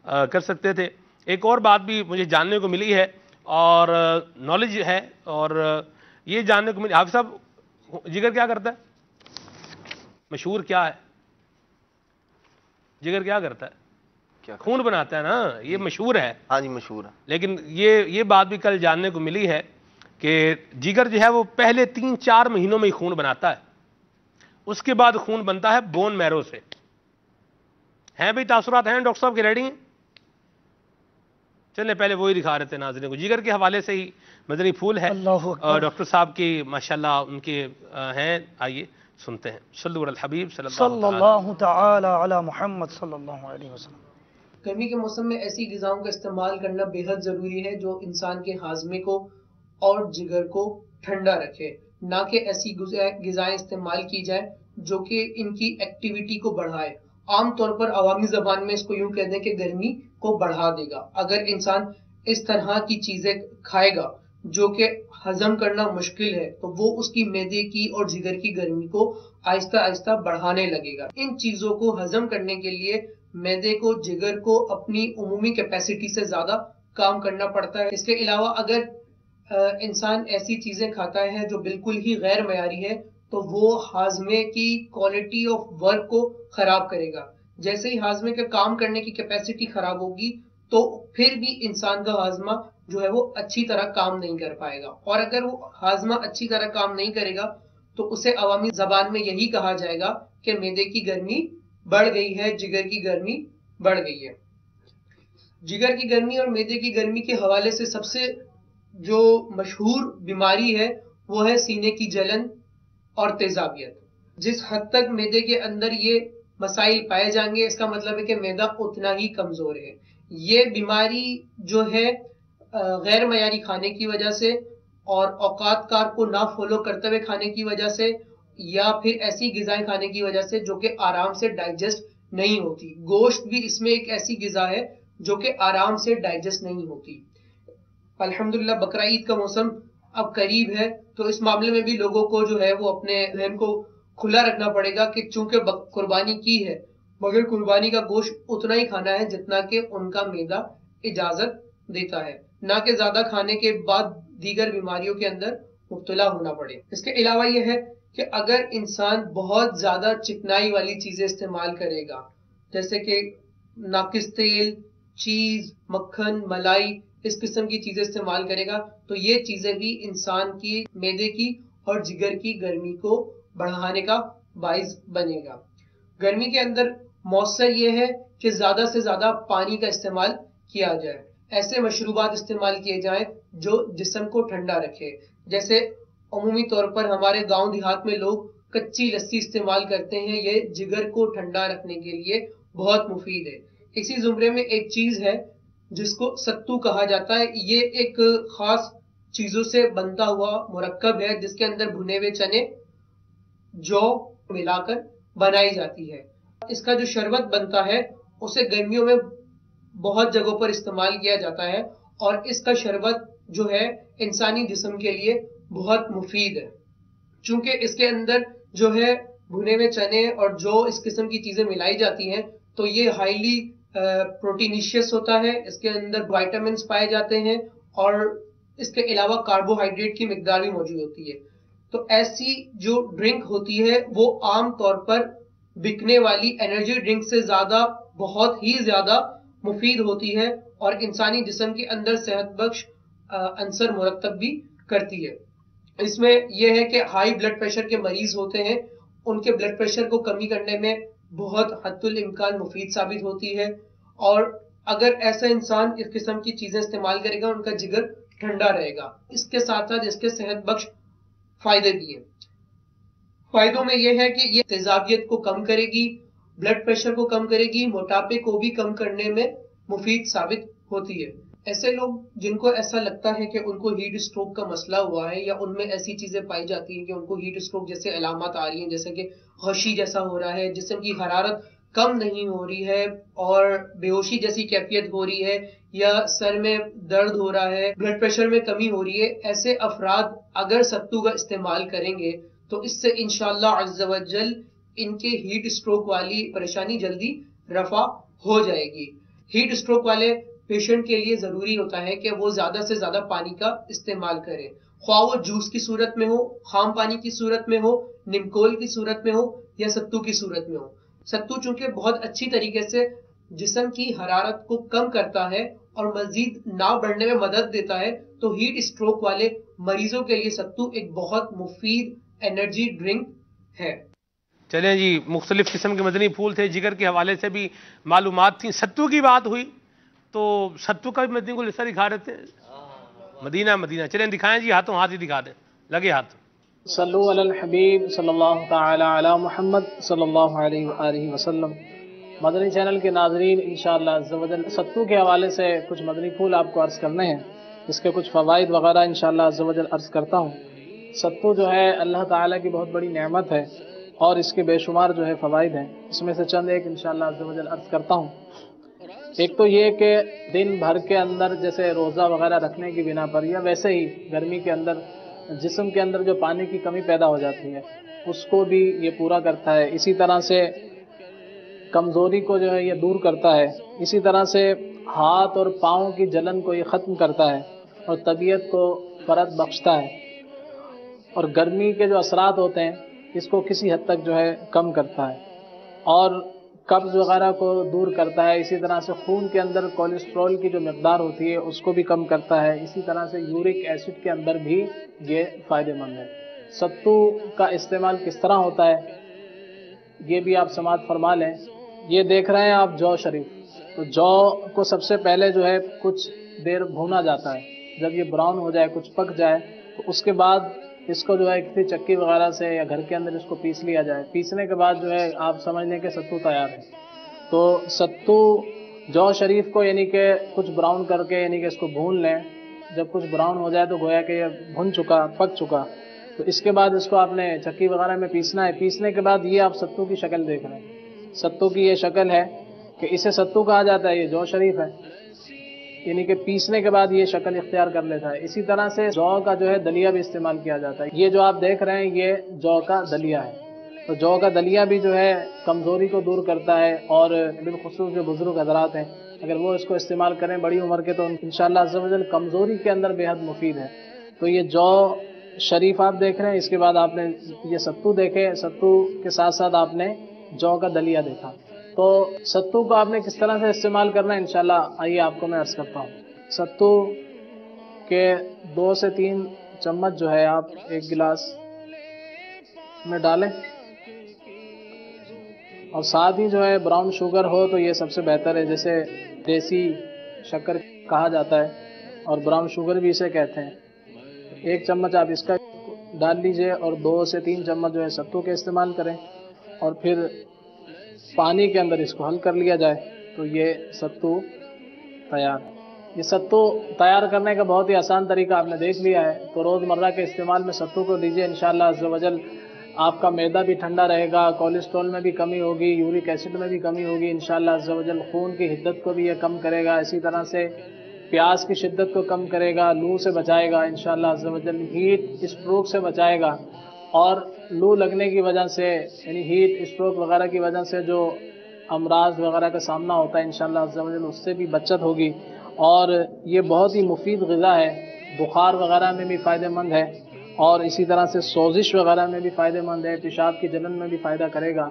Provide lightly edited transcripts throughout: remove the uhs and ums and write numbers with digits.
کر سکتے تھے۔ ایک اور بات بھی مجھے جاننے کو ملی ہے اور نالج ہے، اور یہ جاننے کو ملی، حافظ صاحب جگر کیا کرتا ہے؟ مشہور کیا ہے؟ جگر کیا کرتا ہے؟ خون بناتا ہے نا، یہ مشہور ہے۔ ہاں جی مشہور ہے، لیکن یہ بات بھی کل جاننے کو ملی ہے کہ جگر جو ہے وہ پہلے 3-4 مہینوں میں ہی خون بناتا ہے، اس کے بعد خون بنتا ہے بون میرو سے۔ ہیں بھئی تاثرات ہیں ڈاکٹر صاحب کے ریڈی ہیں؟ چلیں پہلے وہی دکھا رہے تھے ناظرین کو، جگر کے حوالے سے ہی مدنی پھول ہے اور ڈاکٹر صاحب کی ماشاءاللہ ان کے ہیں، آئیے سنتے ہیں۔ صلو علی الحبیب صلی اللہ تعالی علی محمد صلی اللہ علیہ وسلم۔ گرمی کے موسم میں ایسی غذاؤں کا استعمال کرنا بے حد ضروری ہے جو انسان کے ہاضمے کو اور جگر کو ٹھنڈا رکھے، نہ کہ ایسی غذائیں استعمال کی جائے جو کہ ان کی ایکٹیویٹی کو بڑھائے۔ عام طور پر عوامی زبان میں اس کو یوں کہہ دیں کہ گرمی کو بڑھا دے گا۔ اگر انسان اس طرح کی چیزیں کھائے گا جو کہ ہضم کرنا مشکل ہے تو وہ اس کی معدے کی اور جگر کی گرمی کو آہستہ آہستہ بڑھانے لگے گا۔ ان چیزوں کو ہضم کرنے کے لیے معدے کو، جگر کو اپنی عمومی کیپیسٹی سے زیادہ کام کرنا پڑتا ہے۔ اس کے علاوہ اگر انسان ایسی چیزیں کھاتا ہے جو بالکل ہی غیر معیاری ہے تو وہ ہاضمے کی کوالٹی آف ورک کو خراب کرے گا۔ جیسے ہی ہاضمے کے کام کرنے کی کیپیسٹی خراب ہوگی تو پھر بھی انسان کا ہاضمہ جو ہے وہ اچھی طرح کام نہیں کر پائے گا، اور اگر وہ ہاضمہ اچھی طرح کام نہیں کرے گا تو اسے عوامی زبان میں یہی کہا جائے گا کہ معدے کی گرمی بڑھ گئی ہے، جگر کی گرمی بڑھ گئی ہے۔ جگر کی گرمی اور معدے کی گرمی کے حوالے سے سب سے جو مشہور بیماری ہے وہ ہے سینے کی جلن اور تیزابیت۔ جس حد تک معدے کے اندر یہ مسائل پائے جائیں گے اس کا مطلب ہے کہ معدہ اتنا ہی کمزور ہے۔ یہ بیماری جو ہے غیر معیاری کھانے کی وجہ سے اور اوقات کار کو نہ فالو کرتے ہوئے کھانے کی وجہ سے، یا پھر ایسی غذائیں کھانے کی وجہ سے جو کہ آرام سے ڈائجسٹ نہیں ہوتی۔ گوشت بھی اس میں ایک ایسی غذا ہے جو کہ آرام سے ڈائجسٹ نہیں ہوتی۔ الحمدللہ بقرعید کا موسم اب قریب ہے تو اس معاملے میں بھی لوگوں کو جو ہے وہ اپنے ذہن کو کھلا رکھنا پڑے گا کہ چونکہ قربانی کی ہے مگر قربانی کا گوشت اتنا ہی کھانا ہے جتنا کہ ان کا معدہ اجازت دیتا ہے، نہ کہ زیادہ کھانے کے بعد دیگر بیماریوں کے اندر مبتلا ہونا پڑے۔ اس کے علاوہ یہ ہے کہ اگر انسان بہت زیادہ چکنائی والی چیزیں استعمال کرے گا جیسے کہ ناقص تیل، چیز، مکھن، ملائی، اس قسم کی چیزیں استعمال کرے گا تو یہ چیزیں بھی انسان کی معدے کی اور جگر کی گرمی کو بڑھانے کا باعث بنے گا۔ گرمی کے اندر مؤثر یہ ہے کہ زیادہ سے زیادہ پانی کا استعمال کیا جائے، ایسے مشروبات استعمال کیے جائیں جو جسم کو ٹھنڈا رکھے۔ جیسے عمومی طور پر ہمارے گاؤں دیہات میں لوگ کچی لسی استعمال کرتے ہیں، یہ جگر کو ٹھنڈا رکھنے کے لیے بہت مفید ہے۔ اسی زمرے میں ایک چیز ہے جس کو ستو کہا جاتا ہے، یہ ایک خاص چیزوں سے بنتا ہوا مرکب ہے جس کے اندر بھنے ہوئے چنے، جو ملا کر بنائی جاتی ہے۔ اس کا جو شربت بنتا ہے اسے گرمیوں میں بہت جگہوں پر استعمال کیا جاتا ہے اور اس کا شربت جو ہے انسانی جسم کے لیے بہت مفید ہے، چونکہ اس کے اندر جو ہے بھنے ہوئے چنے اور جو اس قسم کی چیزیں ملائی جاتی ہیں تو یہ ہائیلی پروٹینیشیس ہوتا ہے، اس کے اندر وائٹامنس پائے جاتے ہیں اور اس کے علاوہ کاربوہائیڈریٹ کی مقدار بھی موجود ہوتی ہے۔ تو ایسی جو ڈرنک ہوتی ہے وہ عام طور پر بکنے والی انرجی ڈرنک سے زیادہ بہت ہی زیادہ مفید ہوتی ہے اور انسانی جسم کے اندر صحت بخش عنصر مرتب بھی کرتی ہے۔ اس میں یہ ہے کہ ہائی بلڈ پریشر کے مریض ہوتے ہیں، ان کے بلڈ پریشر کو کمی کرنے میں بہت حد الامکان مفید ثابت ہوتی ہے، اور اگر ایسا انسان اس قسم کی چیزیں استعمال کرے گا ان کا جگر ٹھنڈا رہے گا۔ اس کے ساتھ ساتھ اس کے صحت بخش فائدے بھی ہیں۔ فائدوں میں یہ ہے کہ یہ تیزابیت کو کم کرے گی، بلڈ پریشر کو کم کرے گی، موٹاپے کو بھی کم کرنے میں مفید ثابت ہوتی ہے۔ ایسے لوگ جن کو ایسا لگتا ہے کہ ان کو ہیٹ اسٹروک کا مسئلہ ہوا ہے یا ان میں ایسی چیزیں پائی جاتی ہیں کہ ان کو ہیٹ اسٹروک جیسے علامات آ رہی ہیں، جیسے کہ غشی جیسا ہو رہا ہے، جسم کی حرارت کم نہیں ہو رہی ہے اور بے ہوشی جیسی کیفیت ہو رہی ہے، یا سر میں درد ہو رہا ہے، بلڈ پریشر میں کمی ہو رہی ہے، ایسے افراد اگر ستو کا استعمال کریں گے تو اس سے انشاءاللہ عز و جل ان کے ہیٹ اسٹروک والی پریشانی جلدی رفع ہو جائے گی۔ ہیٹ اسٹروک والے پیشنٹ کے لیے ضروری ہوتا ہے کہ وہ زیادہ سے زیادہ پانی کا استعمال کرے، خواہ وہ جوس کی صورت میں ہو، خام پانی کی صورت میں ہو، نمکول کی صورت میں ہو یا ستو کی صورت میں ہو۔ ستو چونکہ بہت اچھی طریقے سے جسم کی حرارت کو کم کرتا ہے اور مزید نہ بڑھنے میں مدد دیتا ہے، تو ہیٹ اسٹروک والے مریضوں کے لیے ستو ایک بہت مفید انرجی ڈرنک ہے۔ چلیں جی، مختلف قسم کے مدنی پھول تھے، جگر کے حوالے سے بھی معلومات تھیں، ستو کی بات ہوئی تو ستو کا بھی مدنی کو لسہ دکھا رہے تھے، مدینہ مدینہ، چلیں دکھائیں جی، ہاتھوں ہاتھ ہی دکھا دیں، لگے ہاتھ۔ صلو علی الحبیب صلی اللہ تعالی علی محمد صلی اللہ علیہ وآلہ وسلم۔ مدنی چینل کے ناظرین، انشاءاللہ عز و جل ستو کے حوالے سے کچھ مدنی پھول آپ کو عرض کرنے ہیں، اس کے کچھ فوائد وغیرہ انشاءاللہ عز و جل عرض کرتا ہوں۔ ستو جو ہے اللہ تعالیٰ کی بہت بڑی نعمت ہے اور اس کے بے شمار جو ہے فوائد ہیں، اس میں سے چند ایک انشاءاللہ عز و جل عرض کرتا ہوں۔ ایک تو یہ کہ دن بھر کے اندر جیسے روزہ وغیرہ رکھنے کی بنا پر یا ویسے ہی گرمی کے اندر جسم کے اندر جو پانی کی کمی پیدا ہو جاتی ہے اس کو بھی یہ پورا کرتا ہے، اسی طرح سے کمزوری کو جو ہے یہ دور کرتا ہے، اسی طرح سے ہاتھ اور پاؤں کی جلن کو یہ ختم کرتا ہے اور طبیعت کو فرحت بخشتا ہے، اور گرمی کے جو اثرات ہوتے ہیں اس کو کسی حد تک جو ہے کم کرتا ہے اور قبض وغیرہ کو دور کرتا ہے، اسی طرح سے خون کے اندر کولیسٹرول کی جو مقدار ہوتی ہے اس کو بھی کم کرتا ہے، اسی طرح سے یورک ایسڈ کے اندر بھی یہ فائدہ مند ہے۔ ستو کا استعمال کس طرح ہوتا ہے یہ بھی آپ سماعت فرما لیں۔ یہ دیکھ رہے ہیں آپ جو شریف، تو جو کو سب سے پہلے جو ہے کچھ دیر بھونا جاتا ہے، جب یہ براؤن ہو جائے، کچھ پک جائے، تو اس کے بعد اس کو جو ہے کسی چکی وغیرہ سے یا گھر کے اندر اس کو پیس لیا جائے، پیسنے کے بعد جو ہے آپ سمجھ لیں کہ ستو تیار ہے۔ تو ستو جو شریف کو یعنی کہ کچھ براؤن کر کے یعنی کہ اس کو بھون لیں، جب کچھ براؤن ہو جائے تو گویا کہ یہ بھن چکا، پک چکا، تو اس کے بعد اس کو آپ نے چکی وغیرہ میں پیسنا ہے۔ پیسنے کے بعد یہ آپ ستو کی شکل دیکھ رہے ہیں، ستو کی یہ شکل ہے کہ اسے ستو کہا جاتا ہے، یہ جو شریف ہے، یعنی کہ پیسنے کے بعد یہ شکل اختیار کر لیتا ہے۔ اسی طرح سے جو کا جو ہے دلیا بھی استعمال کیا جاتا ہے، یہ جو آپ دیکھ رہے ہیں یہ جو کا دلیا ہے، تو جو کا دلیا بھی جو ہے کمزوری کو دور کرتا ہے، اور بالخصوص جو بزرگ حضرات ہیں اگر وہ اس کو استعمال کریں بڑی عمر کے تو انشاءاللہ عز و جل کمزوری کے اندر بے حد مفید ہے۔ تو یہ جو شریف آپ دیکھ رہے ہیں، اس کے بعد آپ نے یہ ستو دیکھے، ستو کے ساتھ ساتھ آپ نے جو کا دلیا دیکھا، تو ستو کو آپ نے کس طرح سے استعمال کرنا ہے انشاءاللہ آئیے آپ کو میں عرض کرتا ہوں۔ ستو کے 2 سے 3 چمچ جو ہے آپ ایک گلاس میں ڈالیں، اور ساتھ ہی جو ہے براؤن شوگر ہو تو یہ سب سے بہتر ہے، جیسے دیسی شکر کہا جاتا ہے اور براؤن شوگر بھی اسے کہتے ہیں۔ 1 چمچ آپ اس کا ڈال لیجئے اور 2 سے 3 چمچ جو ہے ستو کے استعمال کریں، اور پھر پانی کے اندر اس کو حل کر لیا جائے تو یہ ستو تیار ہے۔ یہ ستو تیار کرنے کا بہت ہی آسان طریقہ آپ نے دیکھ لیا ہے، تو روزمرہ کے استعمال میں ستو کو لیجئے، انشاءاللہ عز و جل آپ کا معدہ بھی ٹھنڈا رہے گا، کولیسٹرول میں بھی کمی ہوگی، یورک ایسڈ میں بھی کمی ہوگی، انشاءاللہ عز و جل خون کی حدت کو بھی یہ کم کرے گا، اسی طرح سے پیاس کی شدت کو کم کرے گا، لو سے بچائے گا انشاءاللہ عز و جل، ہیٹ اسٹروک سے بچائے گا، اور لو لگنے کی وجہ سے یعنی ہیٹ اسٹروک وغیرہ کی وجہ سے جو امراض وغیرہ کا سامنا ہوتا ہے انشاءاللہ عز و جل اس سے بھی بچت ہوگی، اور یہ بہت ہی مفید غذا ہے، بخار وغیرہ میں بھی فائدہ مند ہے، اور اسی طرح سے سوزش وغیرہ میں بھی فائدہ مند ہے، پیشاب کی جلن میں بھی فائدہ کرے گا۔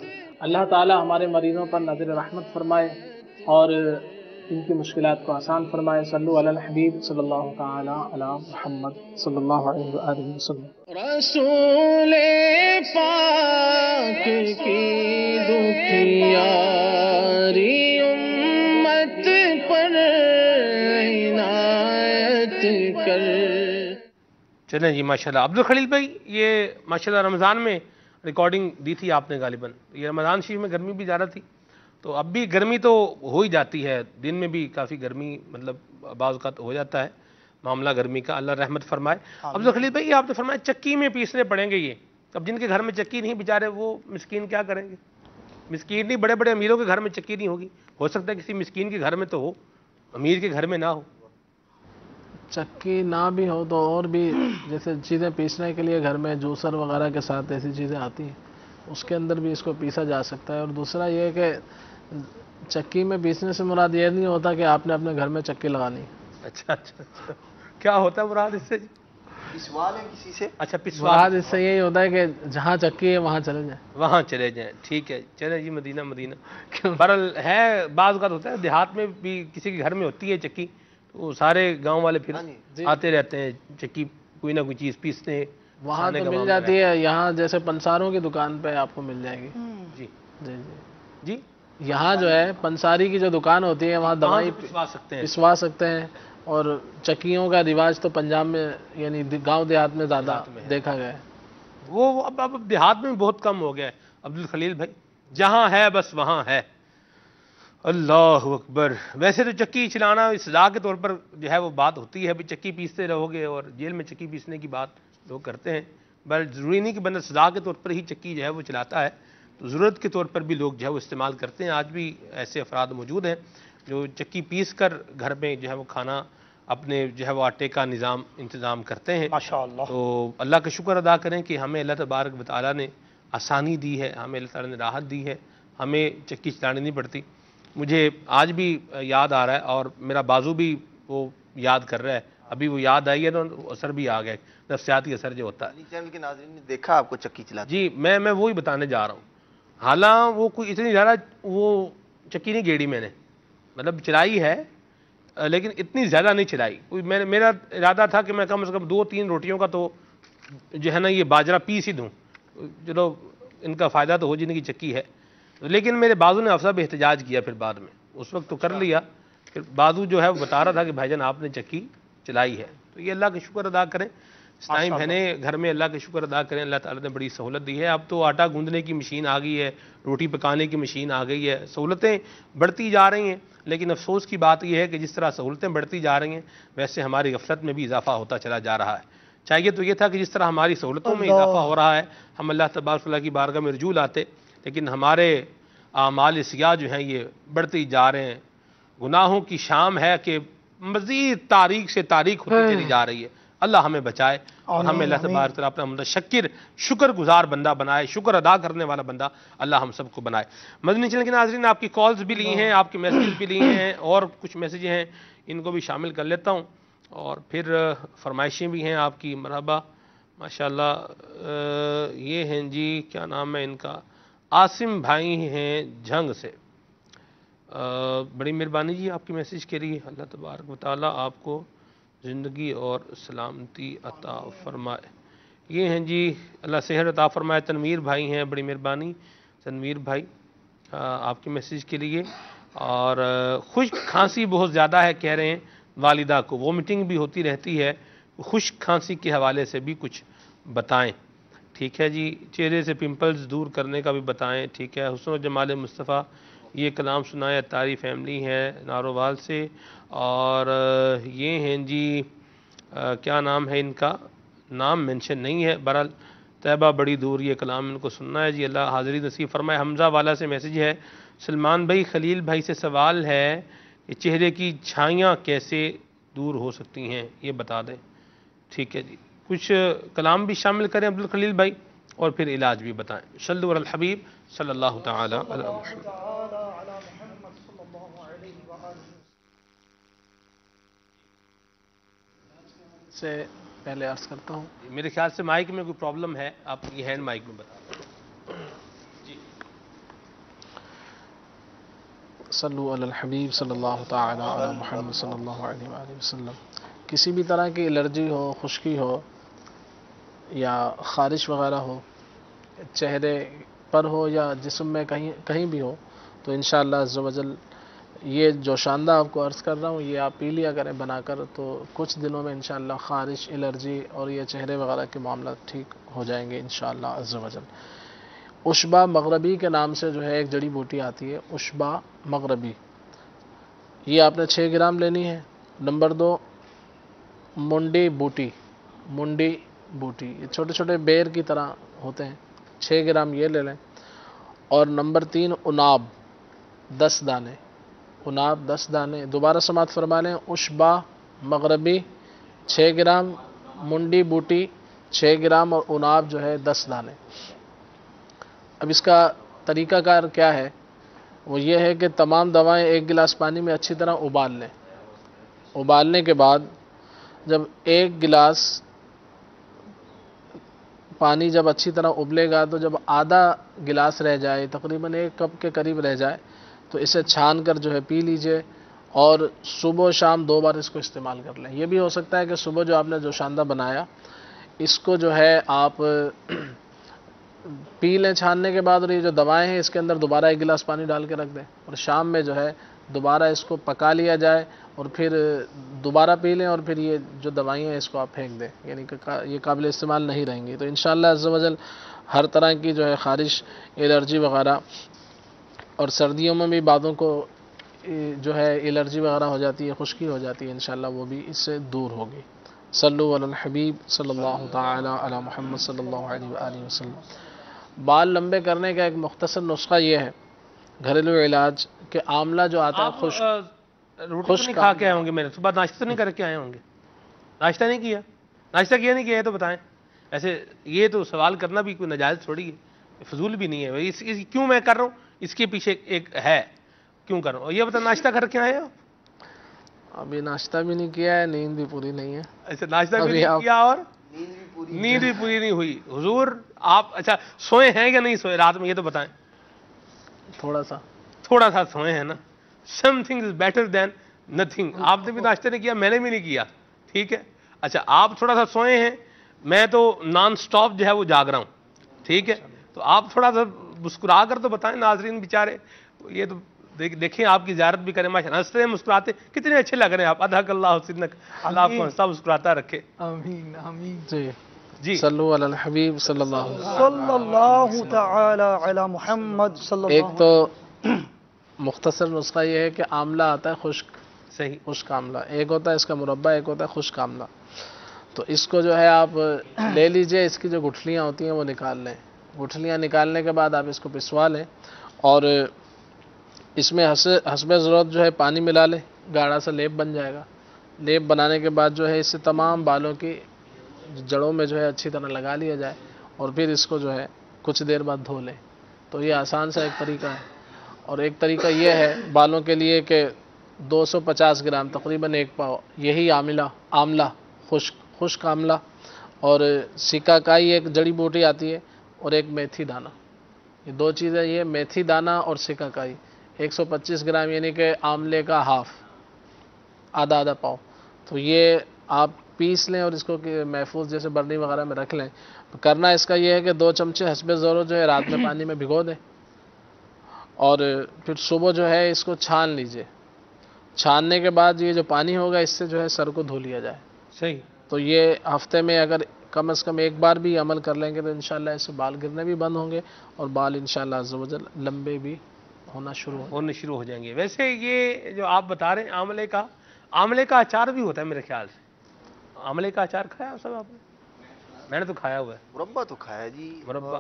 اللہ تعالی ہمارے مریضوں پر نظر رحمت فرمائے اور ان کی مشکلات کو آسان فرمائے۔ صلو علی الحبیب صلی اللہ تعالی علی محمد صلی اللہ علیہ وآلہ وسلم۔ رسول پاک کی دکھیاری امت پر عنایت کر۔ چلیں جی ماشاءاللہ عبدالخلیل بھائی، یہ ماشاءاللہ رمضان میں ریکارڈنگ دی تھی آپ نے غالباً، یہ رمضان شریف میں گرمی بھی زیادہ تھی، تو اب بھی گرمی تو ہو ہی جاتی ہے، دن میں بھی کافی گرمی مطلب بعض اوقات ہو جاتا ہے معاملہ گرمی کا، اللہ رحمت فرمائے۔ عبدالخلیل بھائی یہ آپ نے فرمایا چکی میں پیسنے پڑیں گے، یہ اب جن کے گھر میں چکی نہیں بیچارے وہ مسکین کیا کریں گے؟ مسکین نہیں، بڑے بڑے امیروں کے گھر میں چکی نہیں ہوگی، ہو سکتا ہے کسی مسکین کے گھر میں تو ہو، امیر کے گھر میں نہ ہو۔ چکی نہ بھی ہو تو اور بھی جیسے چیزیں پیسنے کے لیے گھر میں جوسر وغیرہ کے ساتھ ایسی چیزیں آتی ہیں، اس کے اندر بھی اس کو پیسا جا سکتا ہے۔ اور دوسرا یہ ہے کہ چکی میں پیسنے سے مراد یہ نہیں ہوتا کہ آپ نے اپنے گھر میں چکی لگانی. اچھا اچھا اچھا، کیا ہوتا ہے مراد اس سے جی؟ سوال ہے کسی سے. اچھا پسوا، مراد اس سے یہی ہوتا ہے کہ جہاں چکی ہے وہاں چلے جائیں. وہاں چلے جائیں. ٹھیک ہے، چلے جی مدینہ مدینہ. برحال ہے، بعض اوقات ہوتا ہے دیہات میں بھی کسی کے گھر میں ہوتی ہے چکی، تو وہ سارے گاؤں والے پھر آتے رہتے ہیں چکی کوئی نہ کوئی چیز پیستے ہیں. وہاں تو مل جاتی ہے، یہاں جیسے پنساروں کی دکان پہ آپ کو مل جائے گی. جی جی جی. جی، یہاں جو ہے پنساری کی جو دکان ہوتی ہے وہاں دوائی پسوا سکتے ہیں. پسوا سکتے ہیں. اور چکیوں کا رواج تو پنجاب میں یعنی گاؤں دیہات میں زیادہ دیکھا گیا ہے. وہ اب دیہات میں بہت کم ہو گیا ہے عبد الخلیل بھائی، جہاں ہے بس وہاں ہے. اللہ اکبر. ویسے تو چکی چلانا سزا کے طور پر جو ہے وہ بات ہوتی ہے، بھی چکی پیستے رہو گے اور جیل میں چکی پیسنے کی بات لوگ کرتے ہیں، بل ضروری نہیں کہ بندہ سزا کے طور پر ہی چکی جو ہے وہ چلاتا ہے، تو ضرورت کے طور پر بھی لوگ جو ہے وہ استعمال کرتے ہیں. آج بھی ایسے افراد موجود ہیں جو چکی پیس کر گھر میں جو ہے وہ کھانا اپنے جو ہے وہ آٹے کا انتظام کرتے ہیں. ماشاءاللہ. تو اللہ کا شکر ادا کریں کہ ہمیں اللہ تبارک و تعالیٰ نے آسانی دی ہے، ہمیں اللہ تعالیٰ نے راحت دی ہے، ہمیں چکی چلانی نہیں پڑتی. مجھے آج بھی یاد آ رہا ہے اور میرا بازو بھی وہ یاد کر رہا ہے، ابھی وہ یاد آئی ہے تو اثر بھی آ گیا، نفسیاتی اثر جو ہوتا ہے. چینل کے ناظرین نے دیکھا آپ کو چکی چلاتے. جی میں وہی بتانے جا رہا ہوں. حالانکہ وہ کوئی اتنی زیادہ وہ چکی نہیں گیڑی میں نے، مطلب چلائی ہے لیکن اتنی زیادہ نہیں چلائی. میرا ارادہ تھا کہ میں کم از کم 2-3 روٹیوں کا تو جو ہے نا یہ باجرہ پیس ہی دوں، چلو ان کا فائدہ تو ہو جانے کی چکی ہے. لیکن میرے بازو نے افسر بھی احتجاج کیا پھر بعد میں، اس وقت تو کر لیا، پھر بازو جو ہے وہ بتا رہا تھا کہ بھائی جان آپ نے چکی چلائی ہے. تو یہ اللہ کا شکر ادا کریں. اسلامی بہنیں گھر میں اللہ کا شکر ادا کریں، اللہ تعالیٰ نے بڑی سہولت دی ہے. اب تو آٹا گوندنے کی مشین آ گئی ہے، روٹی پکانے کی مشین آ گئی ہے، سہولتیں بڑھتی جا رہی ہیں. لیکن افسوس کی بات یہ ہے کہ جس طرح سہولتیں بڑھتی جا رہی ہیں ویسے ہماری غفلت میں بھی اضافہ ہوتا چلا جا رہا ہے. چاہیے تو یہ تھا کہ جس طرح ہماری سہولتوں میں اضافہ ہو رہا ہے ہم اللہ تبارک و تعالیٰ کی بارگاہ میں رجوع لاتے، لیکن ہمارے اعمال سیاہ جو ہیں یہ بڑھتی جا رہے ہیں. گناہوں کی شام ہے کہ مزید تاریک سے تاریک ہوتی چلی جا رہی ہے. اللہ ہمیں بچائے اور ہمیں اللہ تبارک و تعالیٰ اپنا متشکر شکر گزار بندہ بنائے، شکر ادا کرنے والا بندہ اللہ ہم سب کو بنائے. مدنی چینل کے ناظرین آپ کی کالز بھی لی ہیں، آپ کے میسیج بھی لیے ہیں، اور کچھ میسیج ہیں ان کو بھی شامل کر لیتا ہوں، اور پھر فرمائشیں بھی ہیں آپ کی. مرحبا ماشاءاللہ. یہ ہیں جی کیا نام ہے ان کا، عاصم بھائی ہیں جھنگ سے. بڑی مہربانی جی آپ کی میسیج کے لیے. اللہ تبارک و تعالیٰ آپ کو زندگی اور سلامتی عطا فرمائے. یہ ہیں جی اللہ صحت عطا فرمائے. تنویر بھائی ہیں، بڑی مہربانی تنویر بھائی آپ کے میسیج کے لیے. اور خشک کھانسی بہت زیادہ ہے کہہ رہے ہیں والدہ کو، وومٹنگ بھی ہوتی رہتی ہے، خشک کھانسی کے حوالے سے بھی کچھ بتائیں. ٹھیک ہے جی. چہرے سے پمپلز دور کرنے کا بھی بتائیں. ٹھیک ہے. حسن و جمال مصطفیٰ یہ کلام سنائے اتاری فیملی ہے نارووال سے. اور یہ ہیں جی کیا نام ہے ان کا، نام مینشن نہیں ہے. برحال طیبہ بڑی دور یہ کلام ان کو سننا ہے جی. اللہ حاضری نصیب فرمائے. حمزہ والا سے میسیج ہے. سلمان بھائی خلیل بھائی سے سوال ہے کہ چہرے کی چھائیاں کیسے دور ہو سکتی ہیں یہ بتا دیں. ٹھیک ہے جی. کچھ کلام بھی شامل کریں عبد الخلیل بھائی اور پھر علاج بھی بتائیں. صلو علی الحبیب صلی اللہ تعالی علی محمد. سے پہلے عرض کرتا ہوں، میرے خیال سے مائک میں کوئی پرابلم ہے، آپ یہ ہینڈ مائک میں بتا دیں. صلو علی الحبیب صلی اللہ تعالی علی محمد صلی اللہ علیہ وآلہ وسلم. کسی بھی طرح کی الرجی ہو، خشکی ہو یا خارش وغیرہ ہو، چہرے پر ہو یا جسم میں کہیں بھی ہو، تو انشاءاللہ عز و جل یہ جو شاندہ آپ کو عرض کر رہا ہوں یہ آپ پی لیا کریں بنا کر، تو کچھ دنوں میں انشاءاللہ خارش، الرجی اور یہ چہرے وغیرہ کے معاملات ٹھیک ہو جائیں گے انشاءاللہ عز و جل. عشبہ مغربی کے نام سے جو ہے ایک جڑی بوٹی آتی ہے، عشبہ مغربی، یہ آپ نے 6 گرام لینی ہے. نمبر 2 منڈی بوٹی، منڈی بوٹی یہ چھوٹے چھوٹے بیر کی طرح ہوتے ہیں، 6 گرام یہ لے لیں. اور نمبر 3 اناب 10 دانے، اناب 10 دانے. دوبارہ سماعت فرما لیں. عشبہ مغربی 6 گرام، منڈی بوٹی 6 گرام اور اناب جو ہے 10 دانے. اب اس کا طریقہ کار کیا ہے؟ وہ یہ ہے کہ تمام دوائیں ایک گلاس پانی میں اچھی طرح ابال لیں. ابالنے کے بعد جب ایک گلاس پانی جب اچھی طرح ابلے گا تو جب آدھا گلاس رہ جائے، تقریباً 1 کپ کے قریب رہ جائے، تو اسے چھان کر جو ہے پی لیجئے اور صبح و شام 2 بار اس کو استعمال کر لیں. یہ بھی ہو سکتا ہے کہ صبح جو آپ نے جوشاندہ بنایا اس کو جو ہے آپ پی لیں چھاننے کے بعد، اور یہ جو دوائیں ہیں اس کے اندر دوبارہ 1 گلاس پانی ڈال کے رکھ دیں، اور شام میں جو ہے دوبارہ اس کو پکا لیا جائے اور پھر دوبارہ پی لیں، اور پھر یہ جو دوائیں ہیں اس کو آپ پھینک دیں، یعنی کہ یہ قابل استعمال نہیں رہیں گی. تو انشاءاللہ عز و جل ہر طرح کی جو ہے خارش، الرجی وغیرہ، اور سردیوں میں بھی بعضوں کو جو ہے الرجی وغیرہ ہو جاتی ہے، خشکی ہو جاتی ہے، انشاءاللہ وہ بھی اس سے دور ہوگی. صلو علی الحبیب صلی اللہ تعالی علی محمد صلی اللہ علیہ وآلہ وسلم. بال لمبے کرنے کا ایک مختصر نسخہ یہ ہے، گھریلو علاج، کہ آملہ جو آتا ہے آپ خشک روٹی تو نہیں کھا کے آئے ہوں گے، میرے صبح ناشتہ تو نہیں کر کے آئے ہوں گے؟ ناشتہ نہیں کیا؟ ناشتہ کیا نہیں کیا ہے تو بتائیں. ایسے یہ تو سوال کرنا بھی کوئی ناجائز تھوڑی ہے، فضول بھی نہیں ہے. کیوں میں کر رہا ہوں اس کے پیچھے ایک ہے، کیوں کر رہا ہوں. یہ بتا، ناشتہ کر کے آئے ہو؟ ابھی ناشتہ بھی نہیں کیا ہے، نیند بھی پوری نہیں ہے. ایسے ناشتہ بھی نہیں کیا اور نیند بھی پوری نہیں ہوئی. حضور آپ اچھا سوئے ہیں یا نہیں سوئے رات میں، یہ تو بتائیں. تھوڑا سا سوئے ہیں نا. Some thing is better than nothing. آپ نے بھی ناشتہ نہیں کیا، میں نے بھی نہیں کیا، ٹھیک ہے. اچھا آپ تھوڑا سا سوئے ہیں، میں تو نان سٹاپ جو ہے وہ جاگ رہا ہوں، ٹھیک ہے. تو آپ تھوڑا سا مسکرا کر تو بتائیں، ناظرین بیچارے یہ تو دیکھیں آپ کی زیارت بھی کریں، ماشاءاللہ ہنستے ہیں مسکراتے، کتنے اچھے لگ رہے ہیں آپ. اضحک اللہ سنک، اللہ آپ کو ہنستا مسکراتا رکھے. آمین آمین. جی صلو علی الحبیب صلی اللہ علیہ وسلم. صلی اللہ تعالی علی محمد صلی اللہ. ایک تو مختصر نسخہ یہ ہے کہ آملہ آتا ہے خشک آملہ، ایک ہوتا ہے اس کا مربع، ایک ہوتا ہے خشک آملہ. تو اس کو جو ہے آپ لے لیجئے، اس کی جو گٹھلیاں ہوتی ہیں وہ نکال لیں. گٹھلیاں نکالنے کے بعد آپ اس کو پسوا لیں، اور اس میں حسب ضرورت جو ہے پانی ملا لیں، گاڑھا سا لیپ بن جائے گا. لیپ بنانے کے بعد جو ہے اس سے تمام بالوں کی جڑوں میں جو ہے اچھی طرح لگا لیا جائے، اور پھر اس کو جو ہے کچھ دیر بعد دھو لیں. تو یہ آسان سا ایک طریقہ ہے. اور ایک طریقہ یہ ہے بالوں کے لیے کہ 250 گرام تقریباً 1 پاؤ یہی آملہ خشک آملہ، اور سکہ کائی ایک جڑی بوٹی آتی ہے، اور ایک میتھی دانہ. یہ 2 چیزیں، یہ میتھی دانہ اور سکہ کائی 125 گرام، یعنی کہ آملے کا ہاف، آدھا پاؤ. تو یہ آپ پیس لیں اور اس کو محفوظ جیسے برنی وغیرہ میں رکھ لیں. کرنا اس کا یہ ہے کہ 2 چمچے حسب ضرورت جو ہے رات میں پانی میں بھگو دیں، اور پھر صبح جو ہے اس کو چھان لیجئے. چھاننے کے بعد یہ جو پانی ہوگا اس سے جو ہے سر کو دھو لیا جائے. صحیح. تو یہ ہفتے میں اگر کم از کم 1 بار بھی عمل کر لیں گے تو انشاءاللہ اس سے بال گرنے بھی بند ہوں گے، اور بال انشاءاللہ عز و جل لمبے بھی ہونا شروع ہو جائیں گے. ویسے یہ جو آپ بتا رہے ہیں آملے کا اچار بھی ہوتا ہے میرے خیال سے. آملے کا اچار کھایا سب آپ نے؟ میں نے تو کھایا ہوا ہے. مربع تو کھایا جی. مربع،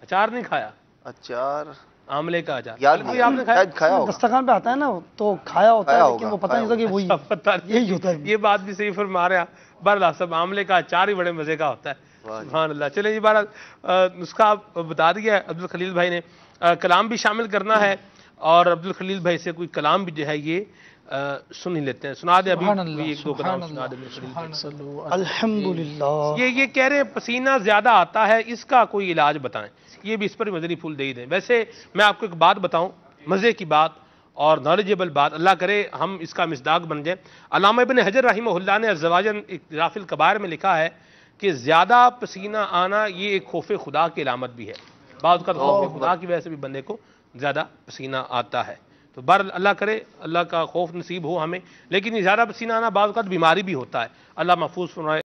اچار نہیں کھایا. اچار آملے کا اچار یاد کوئی آپ نے کھایا؟ شاید کھایا ہوگا. دسترخوان پہ آتا ہے نا تو کھایا ہوتا ہے، لیکن وہ پتہ نہیں ہوتا کہ وہی پتہ نہیں. یہی ہوتا ہے. یہ بات بھی صحیح فرما رہے ہیں. بہرحال سب آملے کا اچار ہی بڑے مزے کا ہوتا ہے. سبحان اللہ. چلیں جی، بہرحال نسخہ آپ بتا دیا ہے عبدالخلیل بھائی نے. کلام بھی شامل کرنا ہے، اور عبدالخلیل بھائی سے کوئی کلام بھی جو ہے یہ سن ہی لیتے ہیں. سنا دیں ابھی کوئی 1-2 کلام سنا دیں. الحمدللہ. یہ کہہ رہے ہیں پسینہ زیادہ آتا ہے، اس کا کوئی علاج بتائیں. یہ بھی اس پر مدنی پھول دے ہی دیں. ویسے میں آپ کو ایک بات بتاؤں، مزے کی بات اور نالجیبل بات، اللہ کرے ہم اس کا مصداق بن جائیں. علامہ ابن حجر رحمہ اللہ نے الزواجر اقتراف الکبائر میں لکھا ہے کہ زیادہ پسینہ آنا یہ ایک خوف خدا کی علامت بھی ہے. بعض اوقات خوف خدا کی وجہ سے بھی بندے کو زیادہ پسینہ آتا ہے. تو بہرحال اللہ کرے اللہ کا خوف نصیب ہو ہمیں. لیکن یہ زیادہ پسینہ آنا بعض اوقات بیماری بھی ہوتا ہے. اللہ محفوظ فرمائے.